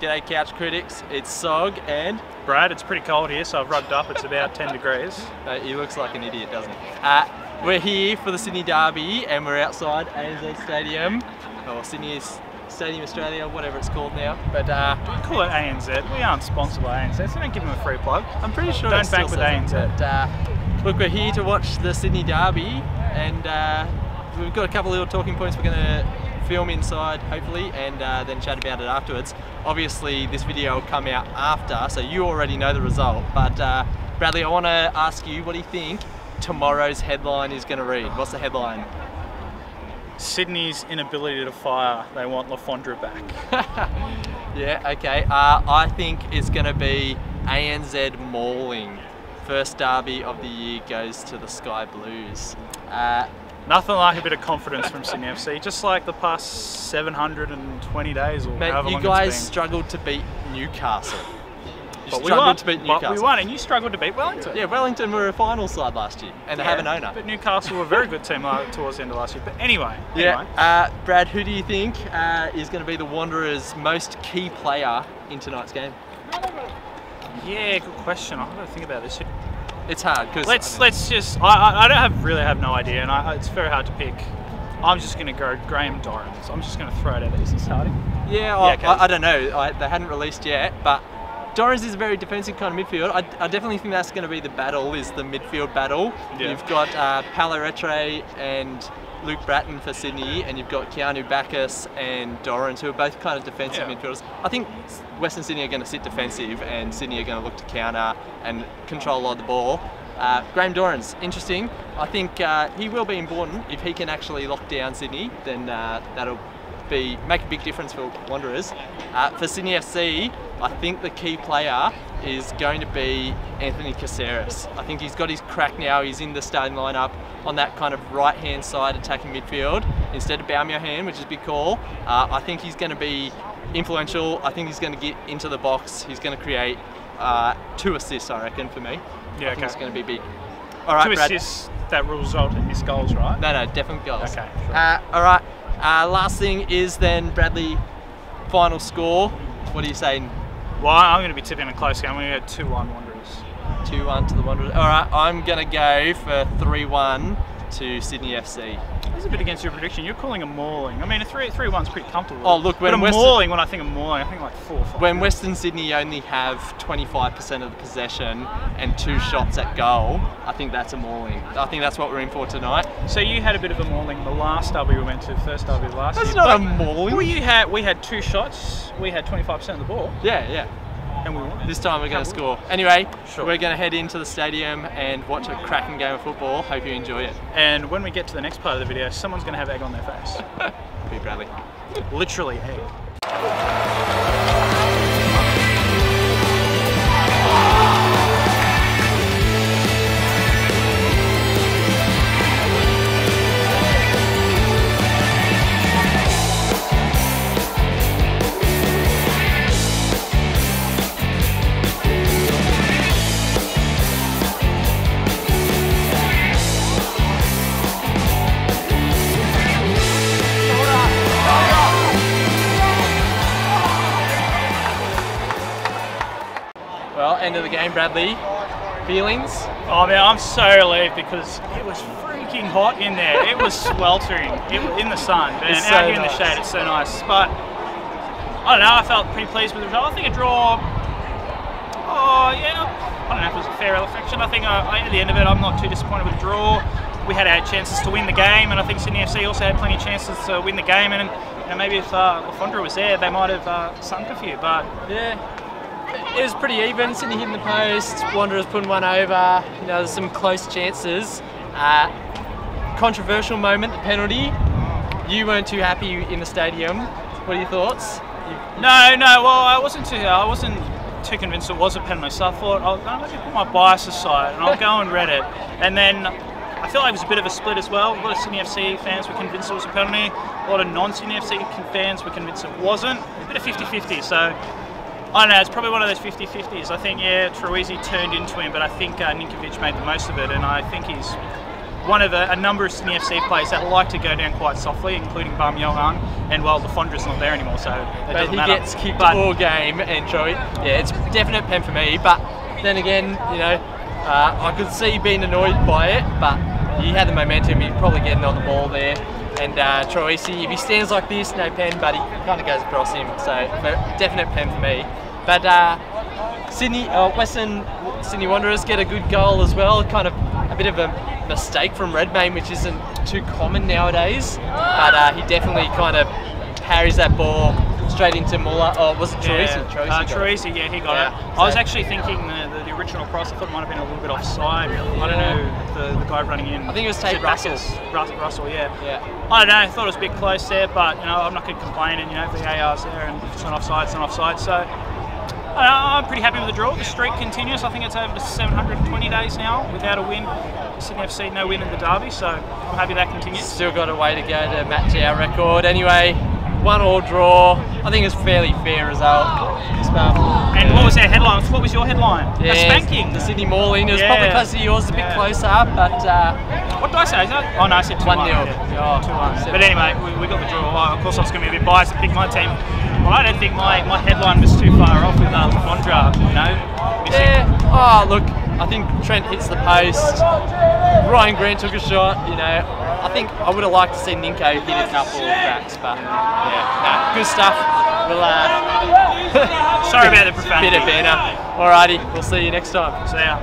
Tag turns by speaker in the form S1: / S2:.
S1: G'day couch critics, it's Sog and
S2: Brad. It's pretty cold here, so I've rugged up. It's about 10 degrees.
S1: He looks like an idiot, doesn't he? We're here for the Sydney Derby and we're outside ANZ Stadium, or Sydney Stadium Australia, whatever it's called now. But
S2: Don't call it ANZ. We aren't sponsored by ANZ, so don't give them a free plug.
S1: I'm pretty sure
S2: don't bank with ANZ.
S1: But, look, we're here to watch the Sydney Derby and we've got a couple of little talking points we're going to film inside, hopefully, and then chat about it afterwards. Obviously, this video will come out after, so you already know the result. But Bradley, I want to ask you, what do you think tomorrow's headline is going to read? What's the headline?
S2: Sydney's inability to fire. They want Wanderers back.
S1: Yeah, okay. I think it's going to be ANZ mauling. First derby of the year goes to the Sky Blues.
S2: Nothing like a bit of confidence from Sydney FC, just like the past 720 days or
S1: Mate,
S2: however long
S1: you
S2: it's
S1: guys
S2: been.
S1: struggled to beat Newcastle.
S2: But we won. But we won, and you struggled to beat Wellington.
S1: Yeah, Wellington were a final side last year, and they have an owner.
S2: But Newcastle were a very good team towards the end of last year. But anyway.
S1: Yeah. Brad, who do you think is going to be the Wanderers' most key player in tonight's game?
S2: Yeah, good question. I've got to think about this.
S1: It's hard because
S2: let's just. I really have no idea, and it's very hard to pick. I'm just going to go Graham Dorrans. I'm just going to throw it out. Is he starting?
S1: Yeah, I don't know. They hadn't released yet, but Dorrans is a very defensive kind of midfield. I definitely think that's going to be the battle, is the midfield battle. Yeah. You've got Palaretre and Luke Bratton for Sydney, and you've got Keanu Bacchus and Dorrans, who are both kind of defensive midfielders. I think Western Sydney are going to sit defensive, and Sydney are going to look to counter and control a lot of the ball. Graham Dorrans, interesting. I think he will be important. If he can actually lock down Sydney, then that'll make a big difference for Wanderers. For Sydney FC, I think the key player is going to be Anthony Caceres. I think he's got his crack now. He's in the starting lineup on that kind of right-hand side attacking midfield instead of Baumgarten, which is a big call. I think he's going to be influential. I think he's going to get into the box. He's going to create 2 assists, I reckon, for me.
S2: Yeah,
S1: I think it's going to be big. All right,
S2: 2 assists that will result in missed goals, right?
S1: No, definitely goals.
S2: Okay. Sure.
S1: All right. Last thing is then, Bradley, final score. What are you saying?
S2: Well, I'm going to be tipping a close game. I'm going to go 2-1 Wanderers. 2-1
S1: to the Wanderers. All right, I'm going to go for 3-1 to Sydney FC.
S2: This is a bit against your prediction. You're calling a mauling. I mean, a 3-1's pretty comfortable.
S1: Oh, look, when
S2: mauling, when I think of mauling, I think like 4-5.
S1: When Western Sydney only have 25% of the possession and 2 shots at goal, I think that's a mauling. I think that's what we're in for tonight.
S2: So you had a bit of a mauling the last derby we went to, first derby last year.
S1: That's not a mauling.
S2: Well, we had 2 shots. We had 25% of the ball.
S1: Yeah.
S2: And we won.
S1: This time we're going to score. Anyway, we're going to head into the stadium and watch a cracking game of football. Hope you enjoy it.
S2: And when we get to the next part of the video, someone's going to have egg on their face.
S1: Be Bradley.
S2: Literally egg.
S1: Well, end of the game, Bradley. Feelings?
S2: Oh man, I'm so relieved because it was freaking hot in there. It was sweltering in the sun. And
S1: it's
S2: out here in the shade, it's so nice. But I don't know, I felt pretty pleased with the result. I think a draw, I don't know if it was a fair reflection. I think at the end of it, I'm not too disappointed with the draw. We had our chances to win the game, and I think Sydney FC also had plenty of chances to win the game. And maybe if Wanderers was there, they might have sunk a few. But
S1: yeah. It was pretty even. Sydney hitting the post, Wanderers putting one over. There's some close chances. Controversial moment, the penalty. You weren't too happy in the stadium. What are your thoughts?
S2: No. Well, I wasn't too convinced it was a penalty. So I thought I'll put my bias aside and I'll go and read it. And then I feel like it was a bit of a split as well. A lot of Sydney FC fans were convinced it was a penalty. A lot of non-Sydney FC fans were convinced it wasn't. A bit of 50-50. So I don't know, it's probably one of those 50-50s. I think, Truizzi turned into him, but I think Ninkovic made the most of it, and I think he's one of a number of Sydney FC players that like to go down quite softly, including Bam Johan, and well, the Fondra's not there anymore, so it doesn't matter.
S1: He gets kicked all game, and Troy, yeah, it's definite pen for me. But then again, you know, I could see being annoyed by it, but he had the momentum. He's probably getting on the ball there. And Troisi, if he stands like this, no pen, but he kind of goes across him. So definite pen for me. But Western Sydney Wanderers get a good goal as well. Kind of a bit of a mistake from Redmayne, which isn't too common nowadays. But he definitely kind of parries that ball straight into Muller. Oh, was it Troisi?
S2: Troisi, yeah, he got it. I was actually thinking the original cross, I thought it might have been a little bit offside. I don't know, the guy running in.
S1: I think it was Tate Russell.
S2: Russell, yeah. I don't know, I thought it was a bit close there, but you know, I'm not going to complain, and you know, VAR's there, and if it's not offside, it's not offside. So I'm pretty happy with the draw. The streak continues. I think it's over to 720 days now without a win. Sydney FC no win in the derby, so I'm happy that continues.
S1: Still got a way to go to match our record. Anyway, 1-1 draw. I think it's a fairly fair result.
S2: And what was our headline? What was your headline?
S1: Yeah,
S2: a spanking.
S1: The Sydney Mauling. It was probably close to yours, a bit closer, but
S2: what did I say? Oh no, I said 2-1.
S1: 1-0.
S2: Yeah. 2-1. But anyway, we got the draw. Of course, I was going to be a bit biased and pick my team. Well, I don't think my headline was too far off with Fondra. You know.
S1: Yeah. Oh, look. I think Trent hits the post. Ryan Grant took a shot. You know. I think I would have liked to see Ninko hit a couple of backs, but yeah, good stuff. We'll
S2: sorry about the profanity.
S1: Bit of banner. Alrighty, we'll see you next time.
S2: See ya.